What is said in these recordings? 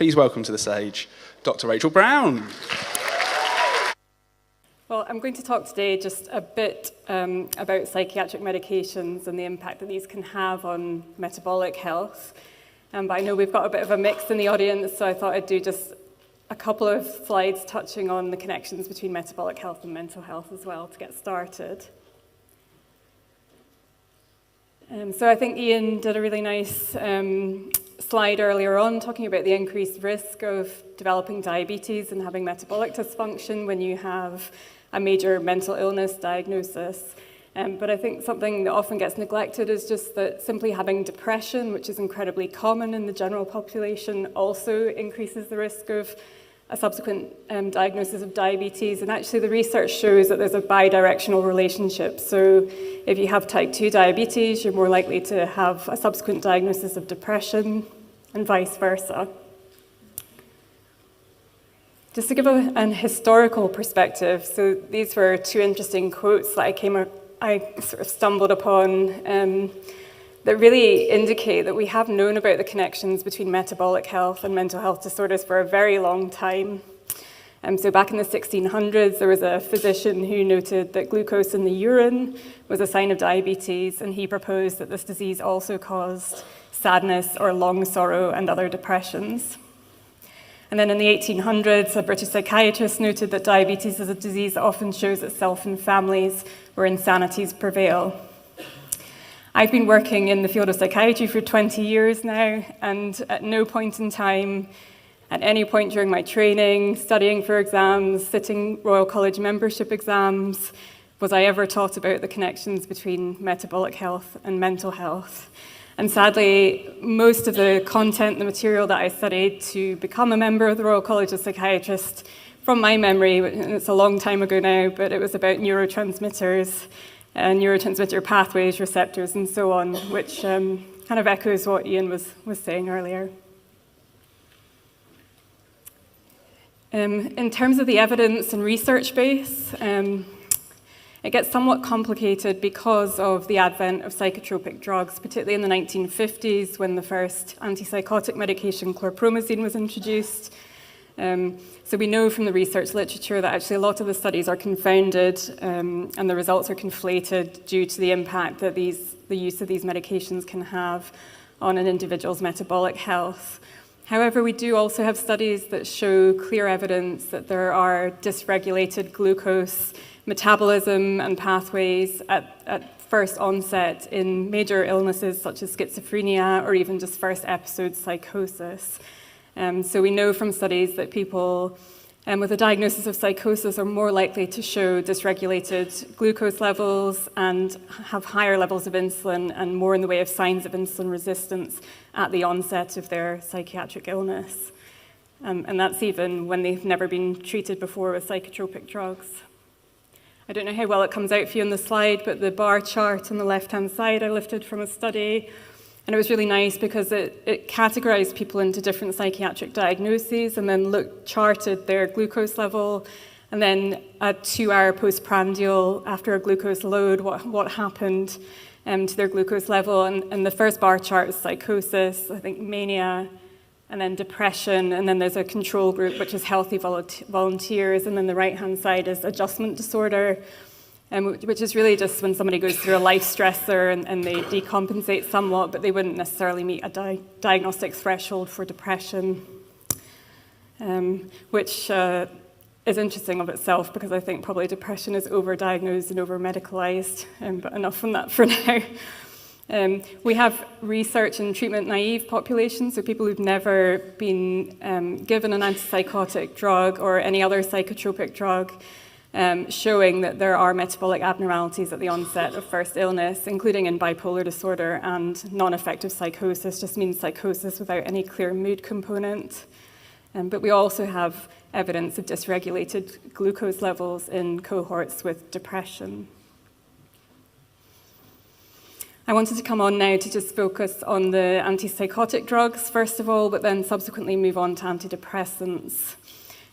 please welcome to the stage Dr. Rachel Brown. Well, I'm going to talk today just a bit about psychiatric medications and the impact that these can have on metabolic health. But I know we've got a bit of a mix in the audience, so I thought I'd do just a couple of slides touching on the connections between metabolic health and mental health as well to get started. So I think Ian did a really nice slide earlier on talking about the increased risk of developing diabetes and having metabolic dysfunction when you have a major mental illness diagnosis. But I think something that often gets neglected is just that simply having depression, which is incredibly common in the general population, also increases the risk of a subsequent diagnosis of diabetes. And actually the research shows that there's a bidirectional relationship. So if you have type 2 diabetes, you're more likely to have a subsequent diagnosis of depression and vice versa. Just to give an historical perspective, so these were two interesting quotes that I sort of stumbled upon that really indicate that we have known about the connections between metabolic health and mental health disorders for a very long time. So back in the 1600s, there was a physician who noted that glucose in the urine was a sign of diabetes, and he proposed that this disease also caused sadness or long sorrow and other depressions. And then in the 1800s, a British psychiatrist noted that diabetes is a disease that often shows itself in families where insanities prevail. I've been working in the field of psychiatry for 20 years now, and at no point in time, at any point during my training, studying for exams, sitting Royal College membership exams, was I ever taught about the connections between metabolic health and mental health. And sadly, most of the content, the material that I studied to become a member of the Royal College of Psychiatrists, from my memory, and it's a long time ago now, but it was about neurotransmitters, neurotransmitter pathways, receptors, and so on, which kind of echoes what Ian was saying earlier. In terms of the evidence and research base, it gets somewhat complicated because of the advent of psychotropic drugs, particularly in the 1950s when the first antipsychotic medication, chlorpromazine, was introduced. So we know from the research literature that actually a lot of the studies are confounded and the results are conflated due to the impact that the use of these medications can have on an individual's metabolic health. However, we do also have studies that show clear evidence that there are dysregulated glucose metabolism and pathways at first onset in major illnesses such as schizophrenia or even just first episode psychosis. So we know from studies that people with a diagnosis of psychosis are more likely to show dysregulated glucose levels and have higher levels of insulin and more in the way of signs of insulin resistance at the onset of their psychiatric illness. And that's even when they've never been treated before with psychotropic drugs. I don't know how well it comes out for you on the slide, but the bar chart on the left-hand side I lifted from a study, and it was really nice because it categorized people into different psychiatric diagnoses and then charted their glucose level, and then a 2-hour postprandial after a glucose load, what happened to their glucose level. And the first bar chart is psychosis, I think mania, and then depression, and then there's a control group, which is healthy volunteers, and then the right-hand side is adjustment disorder, which is really just when somebody goes through a life stressor and they decompensate somewhat, but they wouldn't necessarily meet a diagnostic threshold for depression, which is interesting of itself because I think probably depression is overdiagnosed and over-medicalized, but enough on that for now. We have research in treatment-naive populations, so people who've never been given an antipsychotic drug or any other psychotropic drug, showing that there are metabolic abnormalities at the onset of first illness, including in bipolar disorder, and non-affective psychosis just means psychosis without any clear mood component. But we also have evidence of dysregulated glucose levels in cohorts with depression. I wanted to come on now to just focus on the antipsychotic drugs, first of all, but then subsequently move on to antidepressants.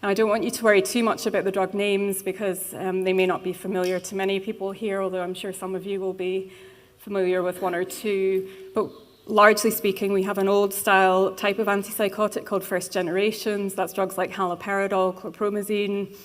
Now, I don't want you to worry too much about the drug names because they may not be familiar to many people here, although I'm sure some of you will be familiar with one or two. But largely speaking, we have an old-style type of antipsychotic called first generations. That's drugs like haloperidol, chlorpromazine,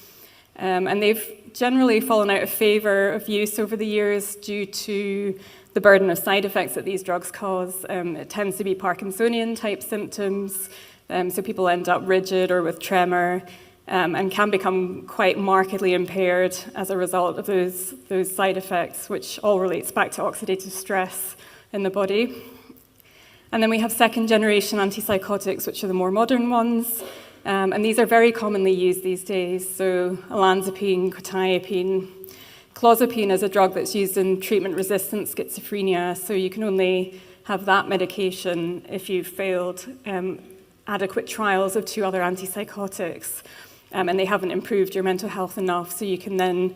and they've generally fallen out of favor of use over the years due to the burden of side effects that these drugs cause. It tends to be Parkinsonian-type symptoms, so people end up rigid or with tremor, and can become quite markedly impaired as a result of those side effects, which all relates back to oxidative stress in the body. And then we have second-generation antipsychotics, which are the more modern ones, and these are very commonly used these days. So olanzapine, quetiapine. Clozapine is a drug that's used in treatment-resistant schizophrenia, so you can only have that medication if you've failed adequate trials of 2 other antipsychotics, and they haven't improved your mental health enough, so you can then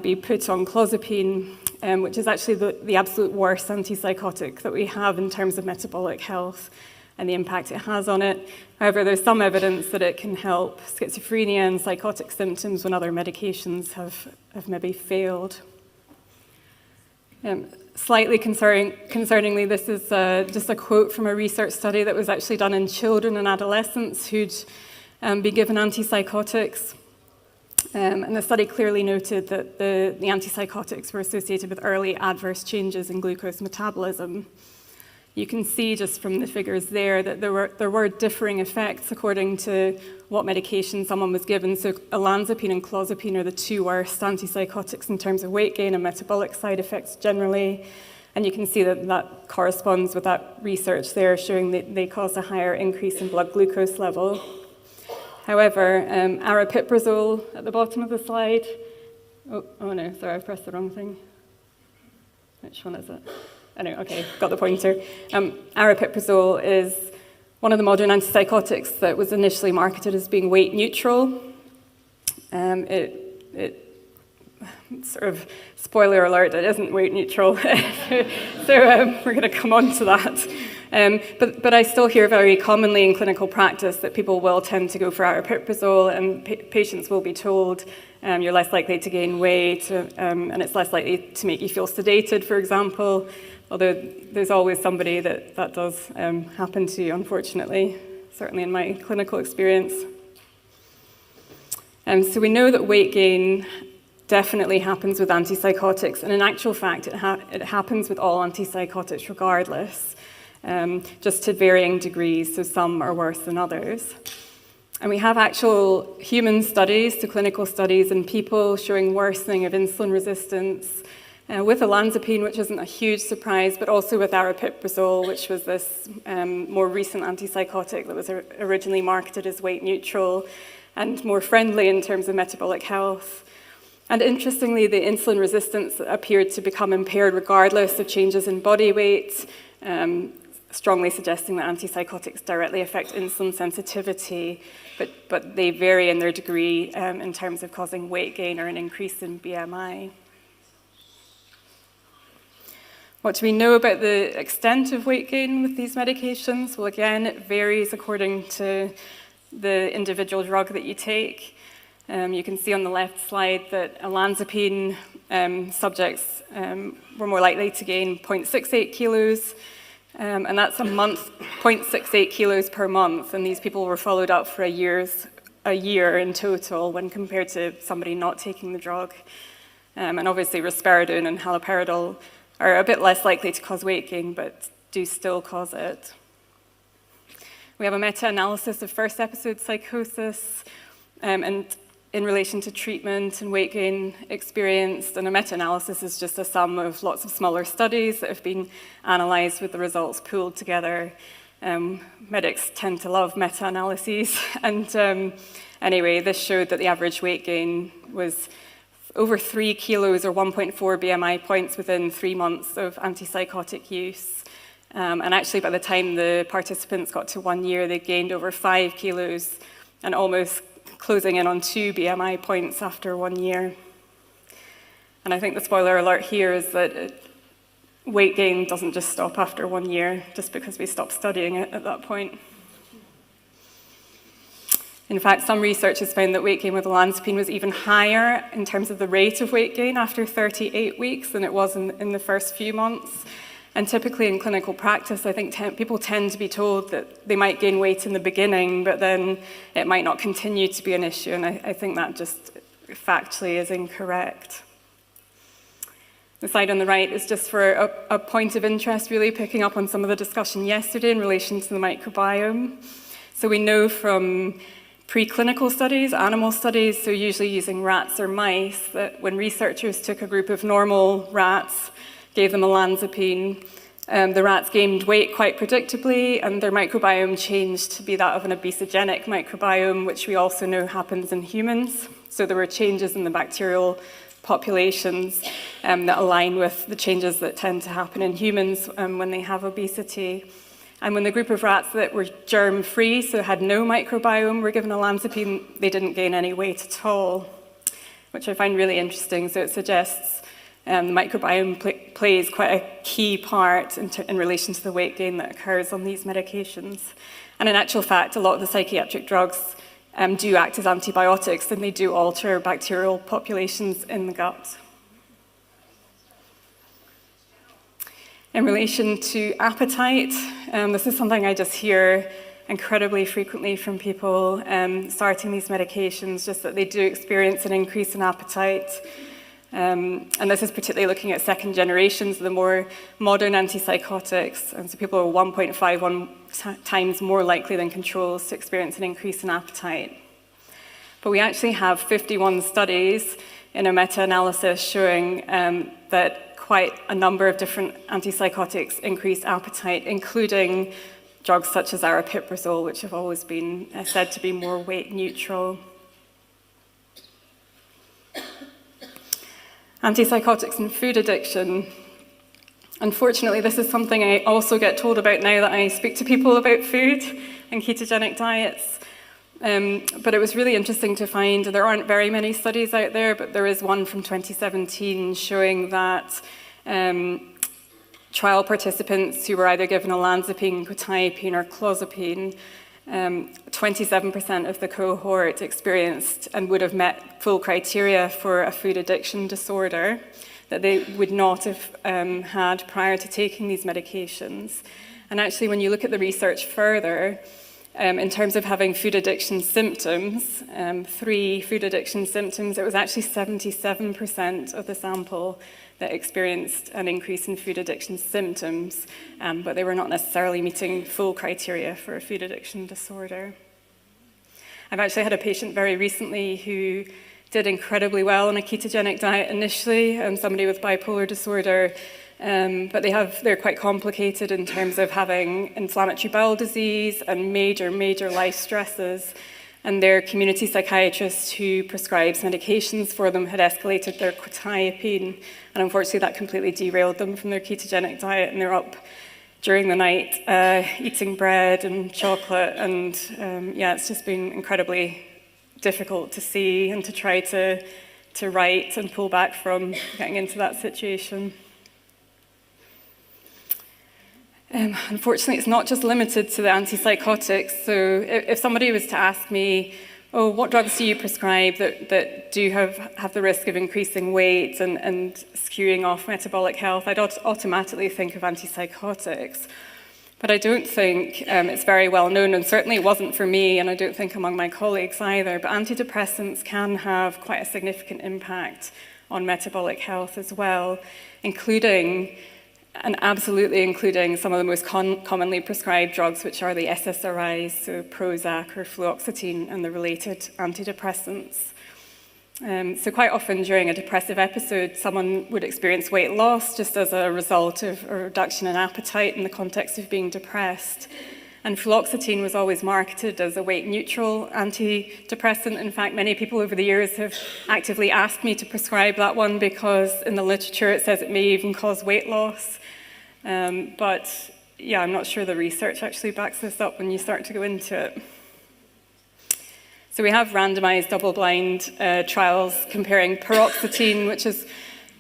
be put on clozapine, which is actually the absolute worst antipsychotic that we have in terms of metabolic health and the impact it has on it. However, there's some evidence that it can help schizophrenia and psychotic symptoms when other medications have maybe failed. Slightly concerningly, this is just a quote from a research study that was actually done in children and adolescents who'd be given antipsychotics. And the study clearly noted that the antipsychotics were associated with early adverse changes in glucose metabolism. You can see just from the figures there that there were differing effects according to what medication someone was given. So olanzapine and clozapine are the 2 worst antipsychotics in terms of weight gain and metabolic side effects generally. And you can see that corresponds with that research there showing that they cause a higher increase in blood glucose level. However, aripiprazole at the bottom of the slide, oh no, sorry, I've pressed the wrong thing. Which one is it? Oh no, okay, got the pointer. Aripiprazole is one of the modern antipsychotics that was initially marketed as being weight neutral. It sort of, spoiler alert, it isn't weight neutral. so we're going to come on to that. But I still hear very commonly in clinical practice that people will tend to go for aripiprazole, and patients will be told you're less likely to gain weight, and it's less likely to make you feel sedated, for example, although there's always somebody that does happen to, unfortunately, certainly in my clinical experience. So we know that weight gain definitely happens with antipsychotics, and in actual fact, it happens with all antipsychotics regardless, just to varying degrees, so some are worse than others. And we have actual human studies, so clinical studies in people showing worsening of insulin resistance with olanzapine, which isn't a huge surprise, but also with aripiprazole, which was this more recent antipsychotic that was originally marketed as weight neutral and more friendly in terms of metabolic health. And interestingly, the insulin resistance appeared to become impaired regardless of changes in body weight, strongly suggesting that antipsychotics directly affect insulin sensitivity, but they vary in their degree in terms of causing weight gain or an increase in BMI. What do we know about the extent of weight gain with these medications? Well, again, it varies according to the individual drug that you take. You can see on the left slide that olanzapine subjects were more likely to gain 0.68 kilos, and that's a month, 0.68 kilos per month, and these people were followed up for a year in total when compared to somebody not taking the drug. And obviously risperidone and haloperidol are a bit less likely to cause weight gain, but do still cause it. We have a meta-analysis of first episode psychosis, and in relation to treatment and weight gain experienced, and a meta-analysis is just a sum of lots of smaller studies that have been analysed with the results pooled together. Medics tend to love meta-analyses, and anyway, this showed that the average weight gain was over 3 kilos or 1.4 BMI points within 3 months of antipsychotic use. And actually, by the time the participants got to 1 year, they gained over 5 kilos and almost closing in on 2 BMI points after 1 year. And I think the spoiler alert here is that weight gain doesn't just stop after 1 year, just because we stop studying it at that point. In fact, some research has found that weight gain with olanzapine was even higher in terms of the rate of weight gain after 38 weeks than it was in the first few months. And typically in clinical practice, I think people tend to be told that they might gain weight in the beginning, but then it might not continue to be an issue. And I think that just factually is incorrect. The slide on the right is just for a point of interest, really picking up on some of the discussion yesterday in relation to the microbiome. So we know from preclinical studies, animal studies, so usually using rats or mice, that when researchers took a group of normal rats, gave them olanzapine, the rats gained weight quite predictably, and their microbiome changed to be that of an obesogenic microbiome, which we also know happens in humans. So there were changes in the bacterial populations that align with the changes that tend to happen in humans when they have obesity. And when the group of rats that were germ-free, so had no microbiome, were given olanzapine, they didn't gain any weight at all, which I find really interesting. So it suggests the microbiome plays quite a key part in relation to the weight gain that occurs on these medications. And in actual fact, a lot of the psychiatric drugs do act as antibiotics, and they do alter bacterial populations in the gut. In relation to appetite, this is something I just hear incredibly frequently from people starting these medications, just that they do experience an increase in appetite. And this is particularly looking at second generations, the more modern antipsychotics. And so people are 1.51 times more likely than controls to experience an increase in appetite. But we actually have 51 studies in a meta-analysis showing that quite a number of different antipsychotics increase appetite, including drugs such as aripiprazole, which have always been said to be more weight neutral. Antipsychotics and food addiction. Unfortunately, this is something I also get told about now that I speak to people about food and ketogenic diets. But it was really interesting to find, there aren't very many studies out there, but there is one from 2017 showing that trial participants who were either given olanzapine, quetiapine, or clozapine, 27% of the cohort experienced and would have met full criteria for a food addiction disorder that they would not have had prior to taking these medications. And actually, when you look at the research further, in terms of having food addiction symptoms, 3 food addiction symptoms, it was actually 77% of the sample that experienced an increase in food addiction symptoms, but they were not necessarily meeting full criteria for a food addiction disorder. I've actually had a patient very recently who did incredibly well on a ketogenic diet initially, somebody with bipolar disorder, but they're quite complicated in terms of having inflammatory bowel disease and major life stresses. And their community psychiatrist who prescribes medications for them had escalated their quetiapine, and unfortunately that completely derailed them from their ketogenic diet, and they're up during the night eating bread and chocolate, and it's just been incredibly difficult to see and to try to write and pull back from getting into that situation. Unfortunately, it's not just limited to the antipsychotics. So if somebody was to ask me, oh, what drugs do you prescribe that do have the risk of increasing weight and skewing off metabolic health, I'd automatically think of antipsychotics. But I don't think it's very well known, and certainly it wasn't for me, and I don't think among my colleagues either, but antidepressants can have quite a significant impact on metabolic health as well, including some of the most commonly prescribed drugs, which are the SSRIs, so Prozac or fluoxetine, and the related antidepressants. So quite often during a depressive episode, someone would experience weight loss just as a result of a reduction in appetite in the context of being depressed. And fluoxetine was always marketed as a weight-neutral antidepressant. In fact, many people over the years have actively asked me to prescribe that one because in the literature it says it may even cause weight loss. But yeah, I'm not sure the research actually backs this up when you start to go into it. So we have randomized double-blind trials comparing paroxetine, which is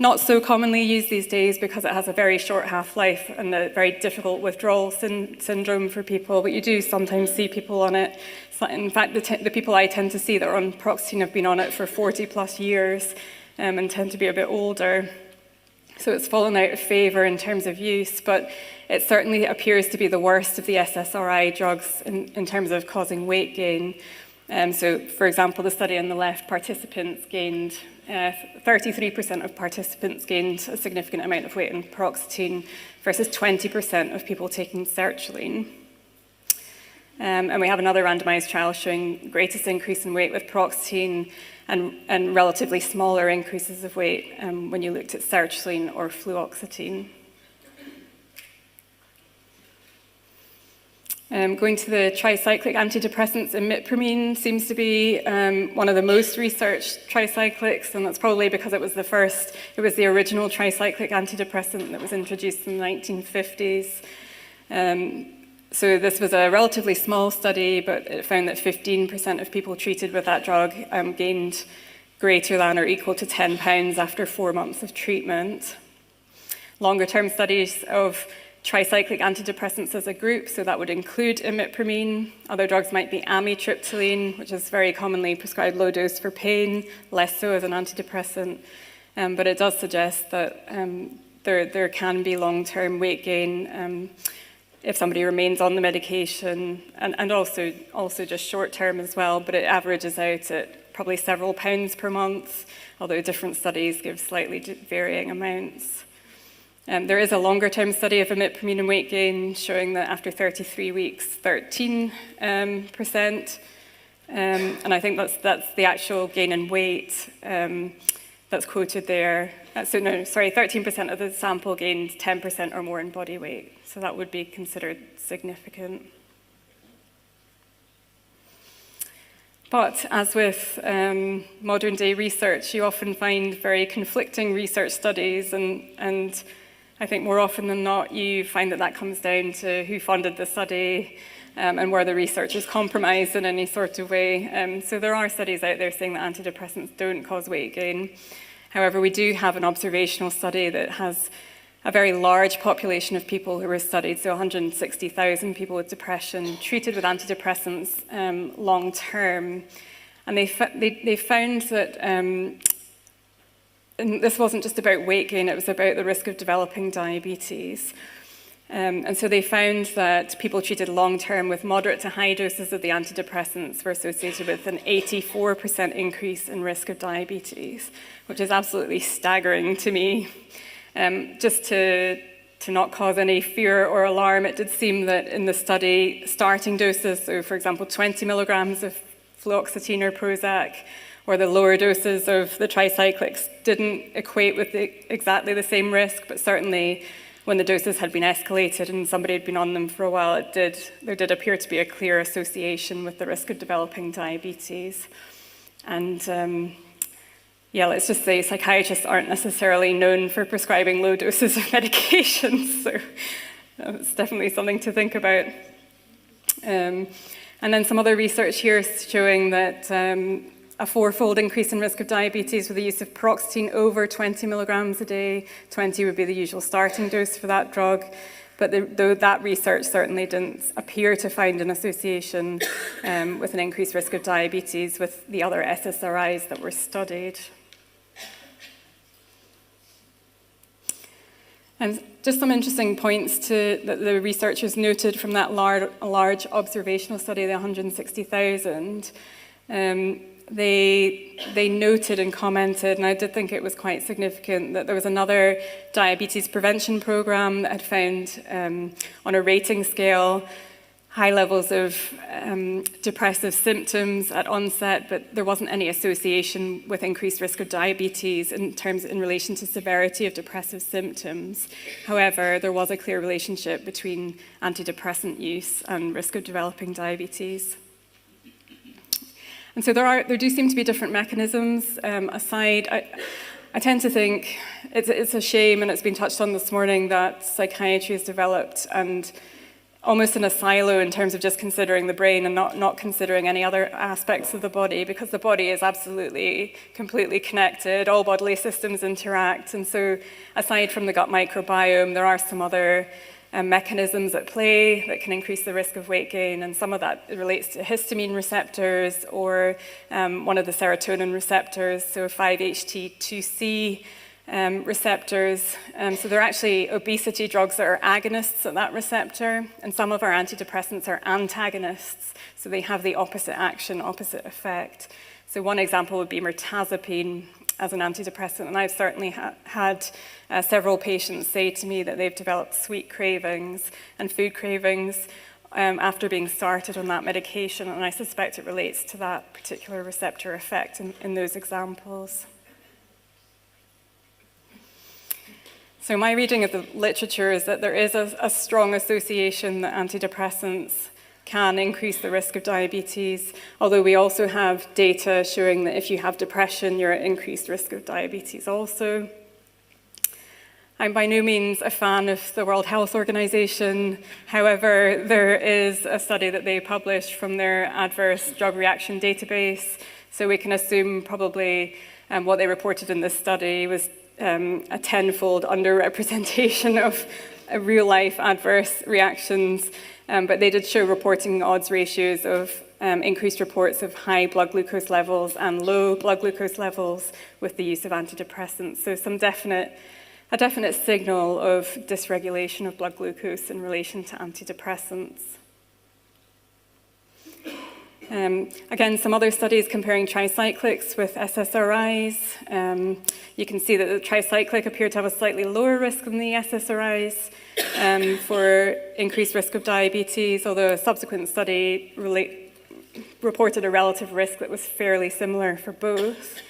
not so commonly used these days because it has a very short half-life and a very difficult withdrawal syndrome for people, but you do sometimes see people on it. In fact, the people I tend to see that are on paroxetine have been on it for 40 plus years and tend to be a bit older. So it's fallen out of favour in terms of use, but it certainly appears to be the worst of the SSRI drugs in terms of causing weight gain. So, for example, the study on the left, 33% of participants gained a significant amount of weight in paroxetine versus 20% of people taking sertraline. And we have another randomized trial showing greatest increase in weight with paroxetine and relatively smaller increases of weight when you looked at sertraline or fluoxetine. Going to the tricyclic antidepressants, imipramine seems to be one of the most researched tricyclics, and that's probably because it was the original tricyclic antidepressant that was introduced in the 1950s. So this was a relatively small study, but it found that 15% of people treated with that drug gained greater than or equal to 10 pounds after 4 months of treatment. Longer-term studies of tricyclic antidepressants as a group, so that would include imipramine. Other drugs might be amitriptyline, which is very commonly prescribed low dose for pain, less so as an antidepressant. But it does suggest that there can be long-term weight gain if somebody remains on the medication, and also just short-term as well, but it averages out at probably several pounds per month, although different studies give slightly varying amounts. There is a longer-term study of imipramine and weight gain showing that after 33 weeks, 13%, and I think that's the actual gain in weight that's quoted there. 13% of the sample gained 10% or more in body weight, so that would be considered significant. But as with modern day research, you often find very conflicting research studies, and I think more often than not, you find that comes down to who funded the study and where the research is compromised in any sort of way. So there are studies out there saying that antidepressants don't cause weight gain. However, we do have an observational study that has a very large population of people who were studied, so 160,000 people with depression treated with antidepressants long term. And they found that, and this wasn't just about weight gain, it was about the risk of developing diabetes. And so they found that people treated long term with moderate to high doses of the antidepressants were associated with an 84% increase in risk of diabetes, which is absolutely staggering to me. Just to not cause any fear or alarm, it did seem that in the study, starting doses, so for example, 20 milligrams of fluoxetine or Prozac, or the lower doses of the tricyclics didn't equate with exactly the same risk, but certainly when the doses had been escalated and somebody had been on them for a while, there did appear to be a clear association with the risk of developing diabetes. And let's just say psychiatrists aren't necessarily known for prescribing low doses of medications, so it's definitely something to think about. And then some other research here showing that a fourfold increase in risk of diabetes with the use of paroxetine over 20 milligrams a day. 20 would be the usual starting dose for that drug. But though that research certainly didn't appear to find an association with an increased risk of diabetes with the other SSRIs that were studied. And just some interesting points that the researchers noted from that large observational study, the 160,000. They noted and commented, and I did think it was quite significant, that there was another diabetes prevention program that had found on a rating scale high levels of depressive symptoms at onset, but there wasn't any association with increased risk of diabetes in relation to severity of depressive symptoms. However, there was a clear relationship between antidepressant use and risk of developing diabetes. And so there do seem to be different mechanisms. I tend to think it's a shame, and it's been touched on this morning, that psychiatry has developed and almost in a silo in terms of just considering the brain and not considering any other aspects of the body, because the body is absolutely completely connected. All bodily systems interact. And so aside from the gut microbiome, there are some other mechanisms at play that can increase the risk of weight gain, and some of that relates to histamine receptors or one of the serotonin receptors, so 5-HT2C receptors. So they're actually obesity drugs that are agonists at that receptor, and some of our antidepressants are antagonists, so they have the opposite action, opposite effect. So one example would be mirtazapine as an antidepressant, and I've certainly had several patients say to me that they've developed sweet cravings and food cravings after being started on that medication, and I suspect it relates to that particular receptor effect in those examples. So my reading of the literature is that there is a strong association that antidepressants can increase the risk of diabetes, although we also have data showing that if you have depression, you're at increased risk of diabetes also. I'm by no means a fan of the World Health Organization. However, there is a study that they published from their adverse drug reaction database, so we can assume probably what they reported in this study was a tenfold underrepresentation of real-life adverse reactions, but they did show reporting odds ratios of increased reports of high blood glucose levels and low blood glucose levels with the use of antidepressants. So a definite signal of dysregulation of blood glucose in relation to antidepressants. Again, some other studies comparing tricyclics with SSRIs. You can see that the tricyclic appeared to have a slightly lower risk than the SSRIs for increased risk of diabetes, although a subsequent study reported a relative risk that was fairly similar for both.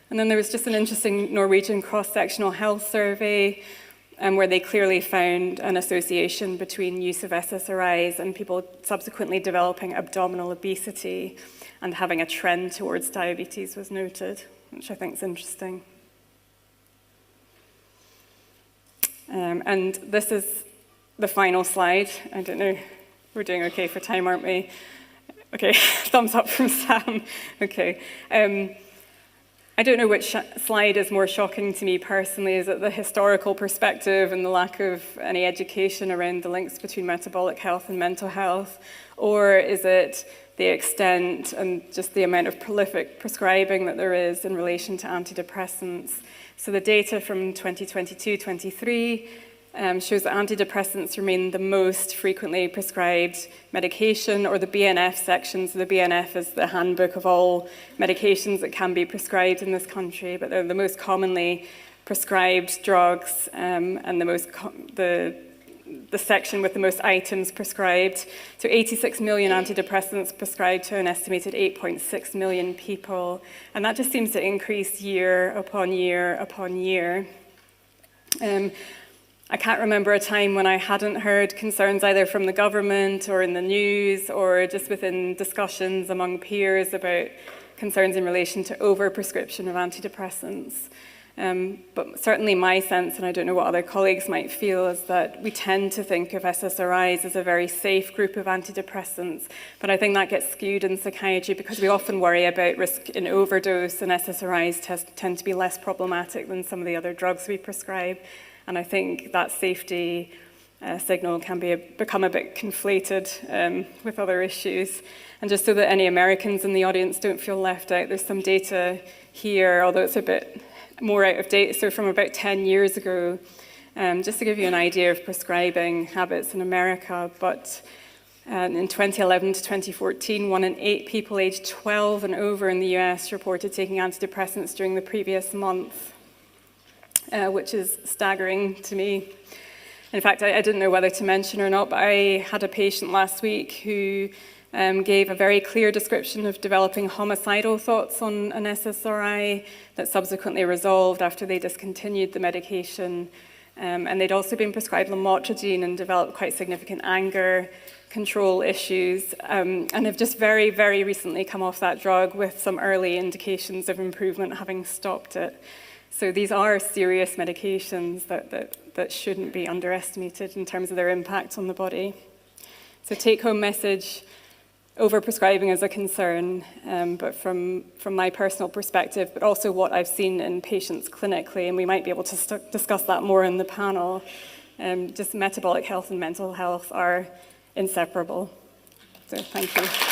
And then there was just an interesting Norwegian cross-sectional health survey where they clearly found an association between use of SSRIs and people subsequently developing abdominal obesity, and having a trend towards diabetes was noted, which I think is interesting. And this is the final slide. I don't know, we're doing okay for time, aren't we? Okay, thumbs up from Sam. Okay. I don't know which slide is more shocking to me personally. Is it the historical perspective and the lack of any education around the links between metabolic health and mental health? Or is it the extent and just the amount of prolific prescribing that there is in relation to antidepressants? So the data from 2022-23 shows that antidepressants remain the most frequently prescribed medication, or the BNF section. So the BNF is the handbook of all medications that can be prescribed in this country, but they're the most commonly prescribed drugs and the section with the most items prescribed. So 86 million antidepressants prescribed to an estimated 8.6 million people, and that just seems to increase year upon year upon year. I can't remember a time when I hadn't heard concerns either from the government or in the news or just within discussions among peers about concerns in relation to overprescription of antidepressants. But certainly my sense, and I don't know what other colleagues might feel, is that we tend to think of SSRIs as a very safe group of antidepressants, but I think that gets skewed in psychiatry because we often worry about risk in overdose, and SSRIs tend to be less problematic than some of the other drugs we prescribe. And I think that safety signal can become a bit conflated with other issues. And just so that any Americans in the audience don't feel left out, there's some data here, although it's a bit more out of date, so from about 10 years ago, just to give you an idea of prescribing habits in America. But in 2011 to 2014, 1 in 8 people aged 12 and over in the US reported taking antidepressants during the previous month. Which is staggering to me. In fact, I didn't know whether to mention or not, but I had a patient last week who gave a very clear description of developing homicidal thoughts on an SSRI that subsequently resolved after they discontinued the medication. And they'd also been prescribed lamotrigine and developed quite significant anger control issues, and have just very, very recently come off that drug with some early indications of improvement, having stopped it. So these are serious medications that shouldn't be underestimated in terms of their impact on the body. So take-home message, overprescribing is a concern, but from my personal perspective, but also what I've seen in patients clinically, and we might be able to discuss that more in the panel, just metabolic health and mental health are inseparable. So thank you.